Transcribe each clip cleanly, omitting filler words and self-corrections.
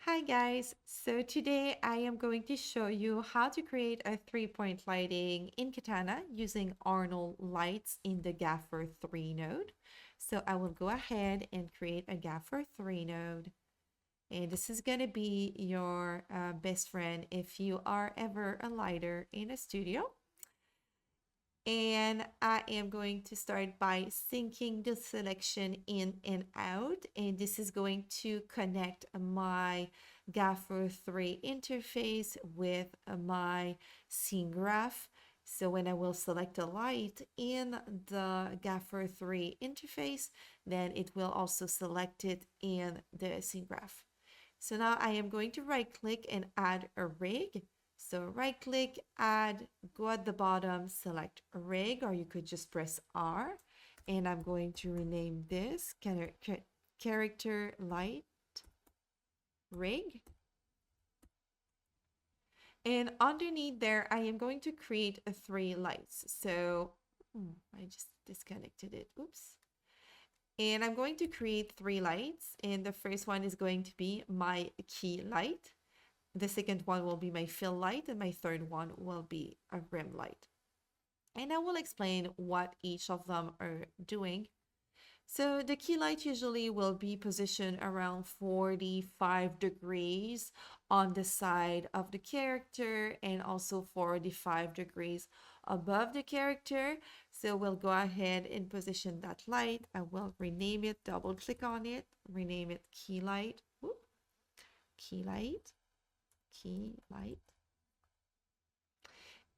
Hi guys, so today I am going to show you how to create a 3-point lighting in Katana using Arnold lights in the GafferThree node. So I will go ahead and create a GafferThree node. And this is going to be your best friend if you are ever a lighter in a studio. And I am going to start by syncing the selection in and out. And this is going to connect my GafferThree interface with my scene graph. So when I will select a light in the GafferThree interface, then it will also select it in the scene graph. So now I am going to right click and add a rig. So right click, add, go at the bottom, select rig, or you could just press R. And I'm going to rename this character light rig. And underneath there, I am going to create 3 lights. So I just disconnected it. Oops. And I'm going to create 3 lights. And the first one is going to be my key light. The second one will be my fill light, and my third one will be a rim light. And I will explain what each of them are doing. So the key light usually will be positioned around 45 degrees on the side of the character and also 45 degrees above the character. So we'll go ahead and position that light. I will rename it, double click on it, rename it key light. Whoop. Key light. Key light,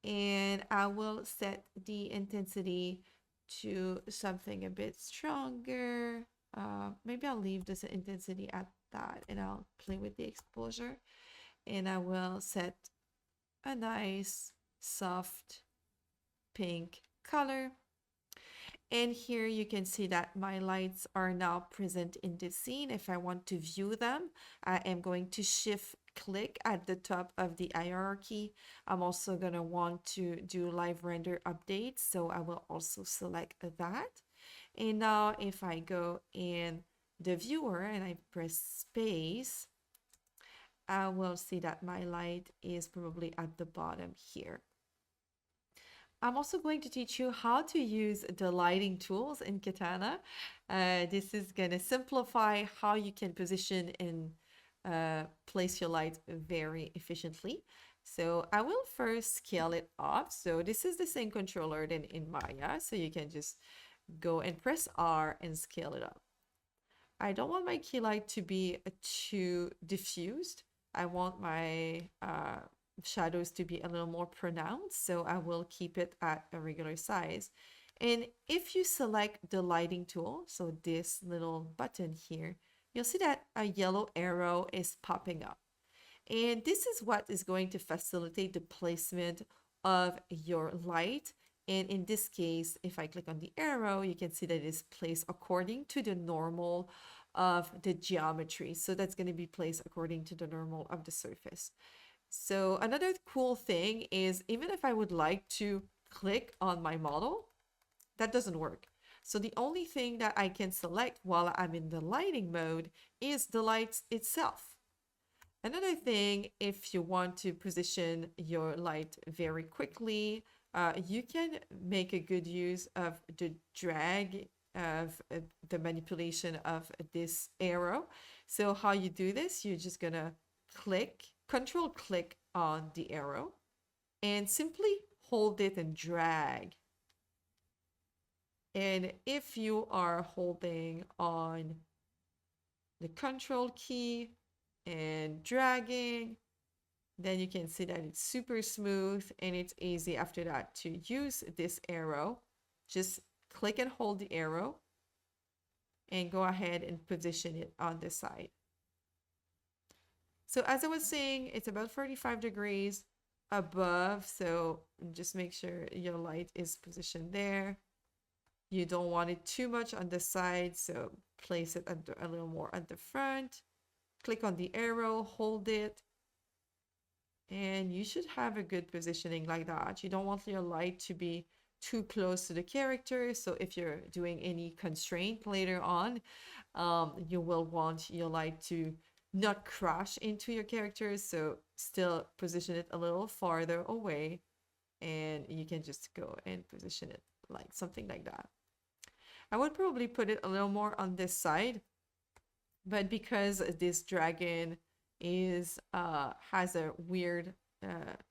and I will set the intensity to something a bit stronger. Maybe I'll leave this intensity at that and I'll play with the exposure, and I will set a nice soft pink color. And here you can see that my lights are now present in the scene. If I want to view them, I am going to shift click at the top of the hierarchy. I'm also going to want to do live render updates, so I will also select that. And now if I go in the viewer and I press space, I will see that my light is probably at the bottom here. I'm also going to teach you how to use the lighting tools in Katana. This is going to simplify how you can position and place your light very efficiently. So I will first scale it up. So this is the same controller than in Maya. So you can just go and press R and scale it up. I don't want my key light to be too diffused. I want my shadows to be a little more pronounced, so I will keep it at a regular size. And if you select the lighting tool, so this little button here, you'll see that a yellow arrow is popping up. And this is what is going to facilitate the placement of your light. And in this case, if I click on the arrow, you can see that it is placed according to the normal of the geometry. So that's going to be placed according to the normal of the surface. So another cool thing is, even if I would like to click on my model, that doesn't work. So the only thing that I can select while I'm in the lighting mode is the lights itself. Another thing, if you want to position your light very quickly, you can make a good use of the drag of the manipulation of this arrow. So how you do this, you're just gonna control click on the arrow and simply hold it and drag. And if you are holding on the control key and dragging, then you can see that it's super smooth and it's easy after that to use this arrow. Just click and hold the arrow and go ahead and position it on the side. So as I was saying, it's about 45 degrees above. So just make sure your light is positioned there. You don't want it too much on the side, so place it a little more at the front. Click on the arrow, hold it, and you should have a good positioning like that. You don't want your light to be too close to the character. So if you're doing any constraint later on, you will want your light to not crash into your character. So still position it a little farther away, and you can just go and position it like something like that. I would probably put it a little more on this side, but because this dragon is has a weird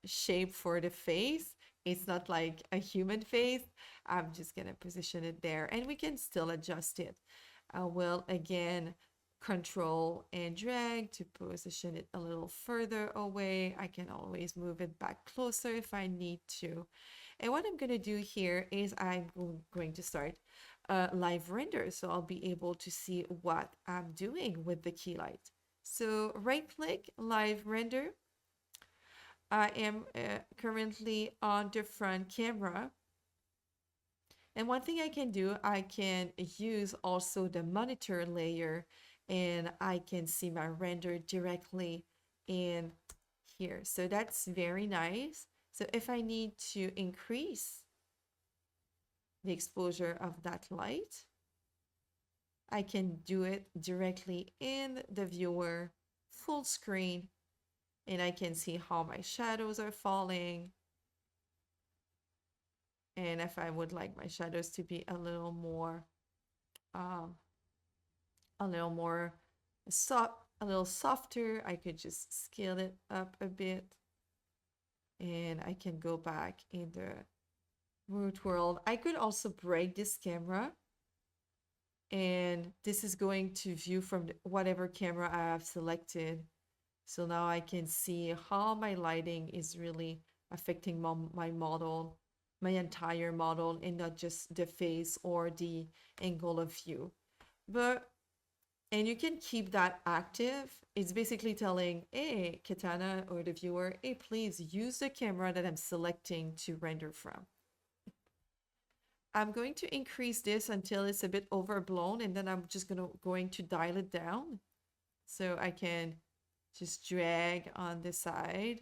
shape for the face, it's not like a human face, I'm just gonna position it there, and we can still adjust it. I will again control and drag to position it a little further away. I can always move it back closer if I need to. And what I'm going to do here is I'm going to start live render, so I'll be able to see what I'm doing with the key light. So right click, live render. I am currently on the front camera. And one thing I can do, I can use also the monitor layer, and I can see my render directly in here. So that's very nice. So if I need to increase the exposure of that light, I can do it directly in the viewer, full screen, and I can see how my shadows are falling. And if I would like my shadows to be a little more soft, a little softer, I could just scale it up a bit, and I can go back in the root world. I could also break this camera, and this is going to view from whatever camera I have selected. So now I can see how my lighting is really affecting my model, my entire model, and not just the face or the angle of view. And you can keep that active. It's basically telling, hey, Katana or the viewer, hey, please use the camera that I'm selecting to render from. I'm going to increase this until it's a bit overblown, and then I'm just going to dial it down. So I can just drag on the side.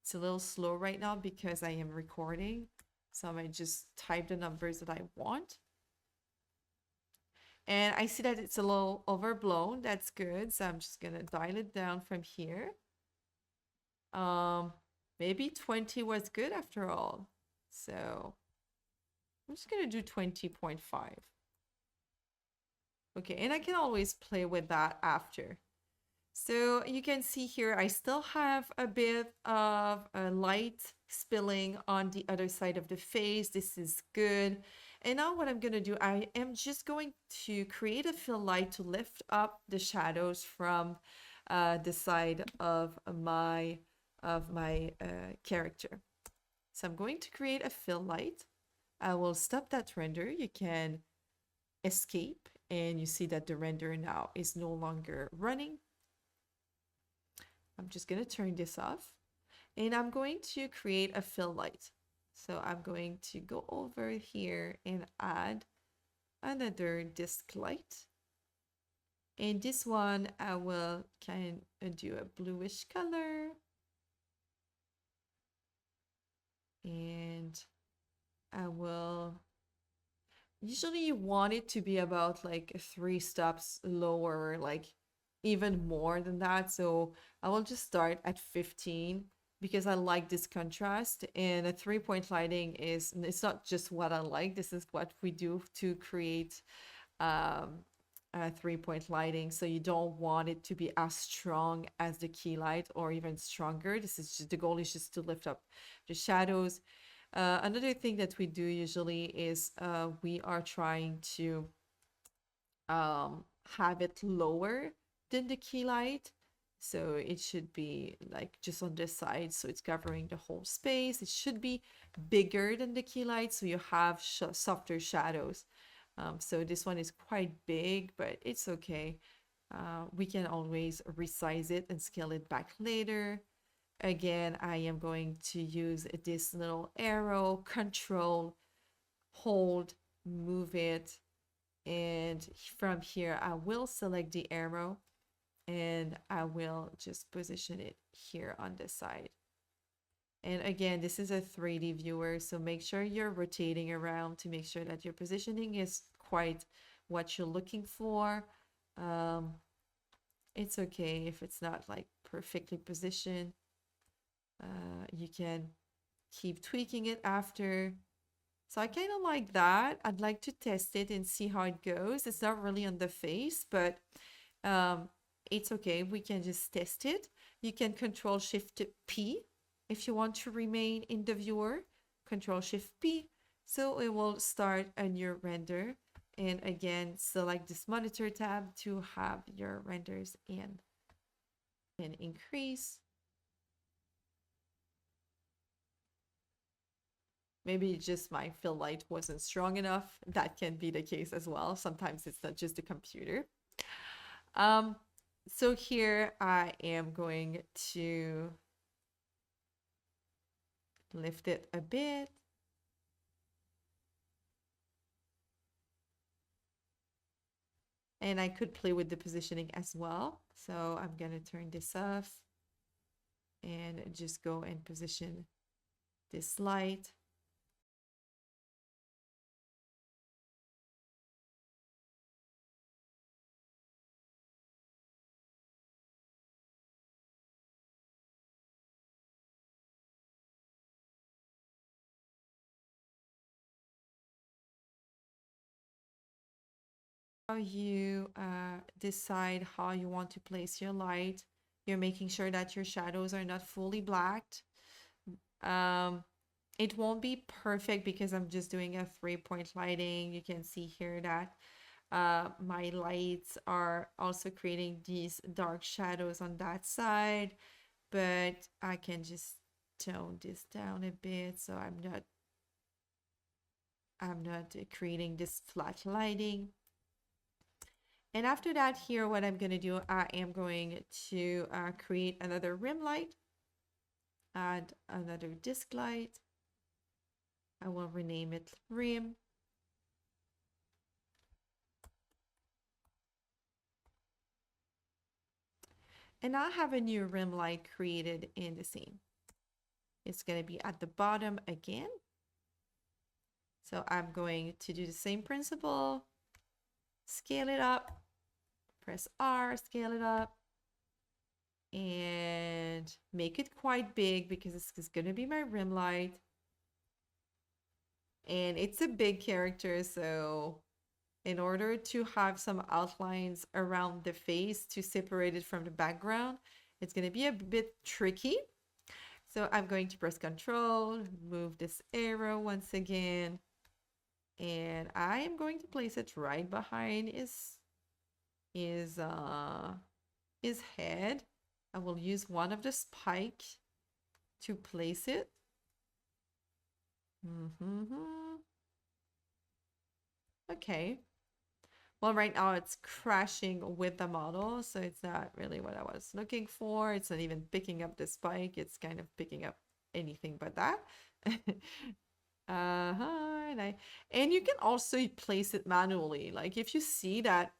It's a little slow right now because I am recording. So I might just type the numbers that I want. And I see that it's a little overblown. That's good. So I'm just gonna dial it down from here. Maybe 20 was good after all. So I'm just gonna do 20.5. Okay, and I can always play with that after. So you can see here, I still have a bit of light spilling on the other side of the face. This is good. And now what I'm going to do, I am just going to create a fill light to lift up the shadows from the side of my character. So I'm going to create a fill light. I will stop that render. You can escape, and you see that the render now is no longer running. I'm just going to turn this off, and I'm going to create a fill light. So I'm going to go over here and add another disc light. And this one, I will kind of do a bluish color. And I will, usually you want it to be about like 3 steps lower, like even more than that. So I will just start at 15 because I like this contrast, and a 3-point lighting it's not just what I like, this is what we do to create a 3-point lighting. So you don't want it to be as strong as the key light or even stronger. This is just, the goal is just to lift up the shadows. Another thing that we do usually is we are trying to have it lower than the key light. So it should be like just on this side, so it's covering the whole space. It should be bigger than the key light, so you have softer shadows. So this one is quite big, but it's okay. We can always resize it and scale it back later. Again, I am going to use this little arrow, control, hold, move it. And from here, I will select the arrow, and I will just position it here on this side. And again, this is a 3D viewer, so make sure you're rotating around to make sure that your positioning is quite what you're looking for. It's okay if it's not like perfectly positioned. You can keep tweaking it after. So I kind of like that. I'd like to test it and see how it goes. It's not really on the face, but um, it's okay. We can just test it. You can Control Shift P if you want to remain in the viewer. Control Shift P. So it will start a new render. And again, select this monitor tab to have your renders in and increase. Maybe just my fill light wasn't strong enough. That can be the case as well. Sometimes it's not just the computer. So here I am going to lift it a bit. And I could play with the positioning as well. So I'm going to turn this off and just go and position this light. How you decide how you want to place your light. You're making sure that your shadows are not fully blacked. It won't be perfect because I'm just doing a 3-point lighting. You can see here that my lights are also creating these dark shadows on that side, but I can just tone this down a bit so I'm not creating this flat lighting. And after that here, what I'm going to do, I am going to create another rim light, add another disc light. I will rename it rim. And I have a new rim light created in the scene. It's going to be at the bottom again. So I'm going to do the same principle, scale it up, press R, scale it up, and make it quite big because this is going to be my rim light. And it's a big character, so in order to have some outlines around the face to separate it from the background, it's going to be a bit tricky. So I'm going to press Control, move this arrow once again, and I am going to place it right behind his head. I will use one of the spike to place it. Okay. Well, right now it's crashing with the model, so it's not really what I was looking for. It's not even picking up the spike. It's kind of picking up anything but that. And you can also place it manually. Like if you see that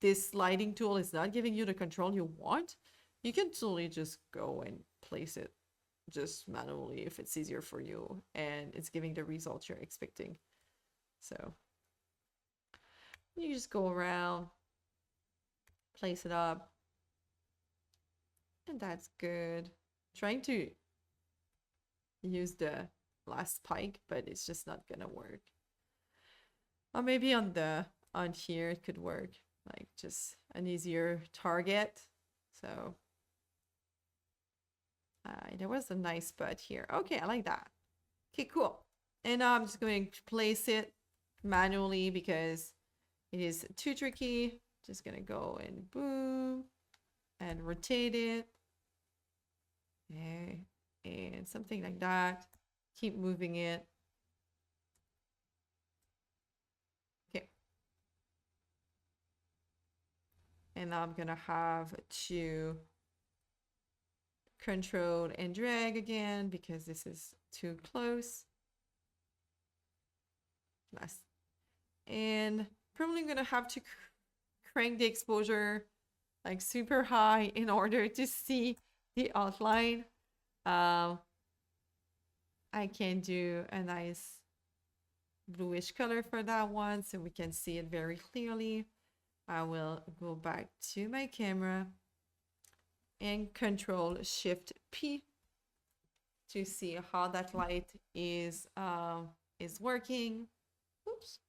this lighting tool is not giving you the control you want, you can totally just go and place it just manually if it's easier for you and it's giving the result you're expecting. So you just go around, place it up, and that's good. Trying to use the last spike, but it's just not gonna work. Or maybe on here it could work, like just an easier target. So there was a nice spot here. Okay, I like that. Okay, cool. And now I'm just going to place it manually because it is too tricky. Just gonna go and boom and rotate it. Okay, and something like that. Keep moving it. Okay. And now I'm gonna have to control and drag again because this is too close. Nice. And probably gonna have to crank the exposure like super high in order to see the outline. I can do a nice bluish color for that one so we can see it very clearly. I will go back to my camera and Control Shift P to see how that light is working. Oops.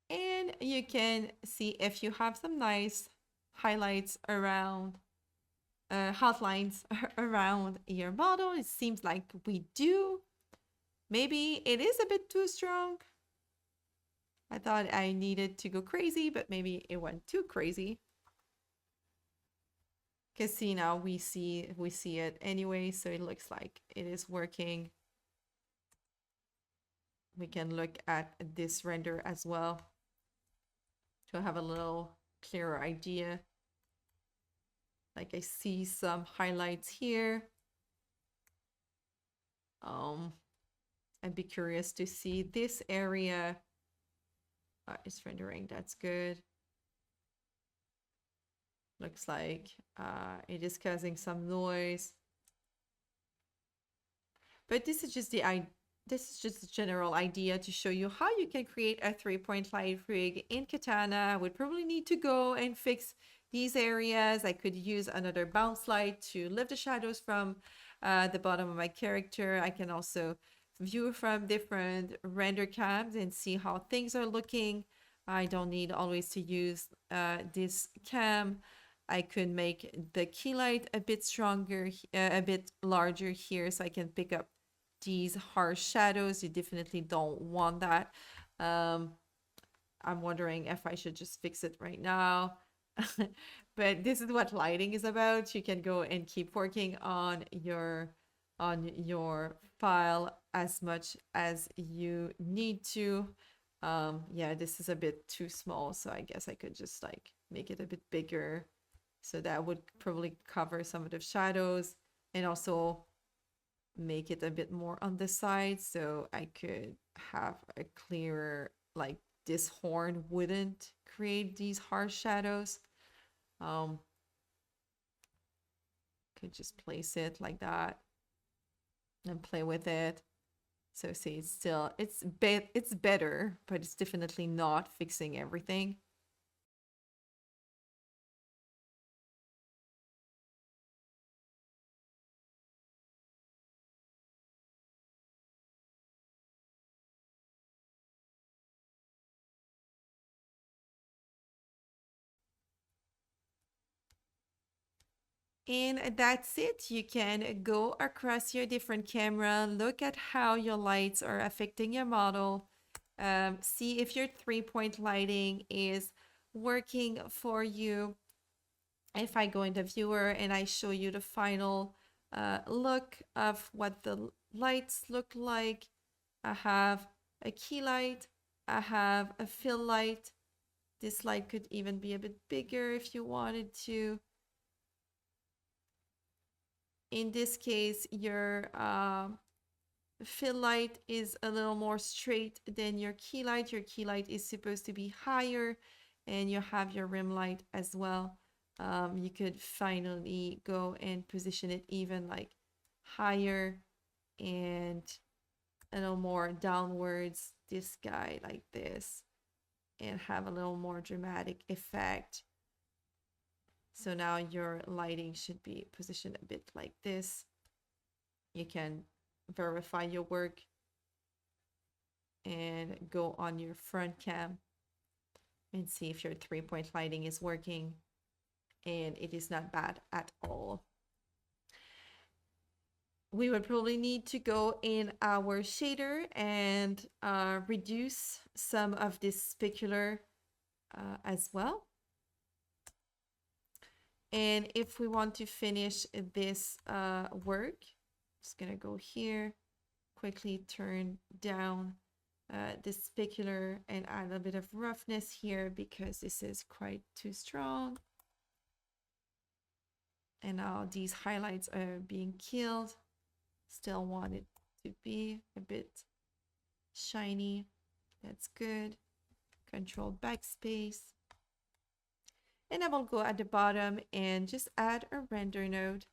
And you can see if you have some nice highlights around, hotlines around your model. It seems like we do. Maybe it is a bit too strong. I thought I needed to go crazy, but maybe it went too crazy. Because see, now we see it anyway, so it looks like it is working. We can look at this render as well to have a little clearer idea. Like I see some highlights here. I'd be curious to see this area. It's rendering, that's good. Looks like it is causing some noise. But this is just a general idea to show you how you can create a 3-point light rig in Katana. I would probably need to go and fix these areas. I could use another bounce light to lift the shadows from the bottom of my character. I can also view from different render cams and see how things are looking. I don't need always to use this cam. I could make the key light a bit stronger, a bit larger here, so I can pick up these harsh shadows. You definitely don't want that. I'm wondering if I should just fix it right now. But this is what lighting is about. You can go and keep working on your file as much as you need to. Yeah, this is a bit too small, so I guess I could just like make it a bit bigger. So that would probably cover some of the shadows and also make it a bit more on the side, so I could have a clearer, like this horn wouldn't create these harsh shadows. Could just place it like that and play with it. So see, it's still, it's better, but it's definitely not fixing everything. And that's it. You can go across your different camera, look at how your lights are affecting your model, see if your 3-point lighting is working for you. If I go in the viewer and I show you the final look of what the lights look like, I have a key light, I have a fill light. This light could even be a bit bigger if you wanted to. In this case, your fill light is a little more straight than your key light. Your key light is supposed to be higher, and you have your rim light as well. You could finally go and position it even like higher and a little more downwards, this guy like this, and have a little more dramatic effect. So now your lighting should be positioned a bit like this. You can verify your work and go on your front cam and see if your 3-point lighting is working, and it is not bad at all. We would probably need to go in our shader and reduce some of this specular as well. And if we want to finish this work, just gonna go here, quickly turn down the specular and add a bit of roughness here because this is quite too strong. And now these highlights are being killed. Still want it to be a bit shiny. That's good. Control backspace. And I will go at the bottom and just add a render node.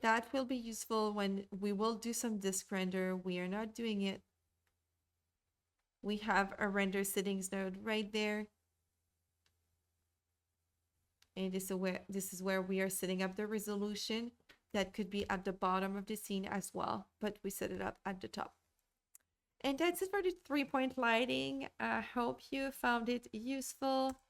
That will be useful when we will do some disk render. We are not doing it We have a render settings node right there. And this is where we are setting up the resolution. That could be at the bottom of the scene as well, but we set it up at the top. And that's it for the 3-point lighting. I hope you found it useful.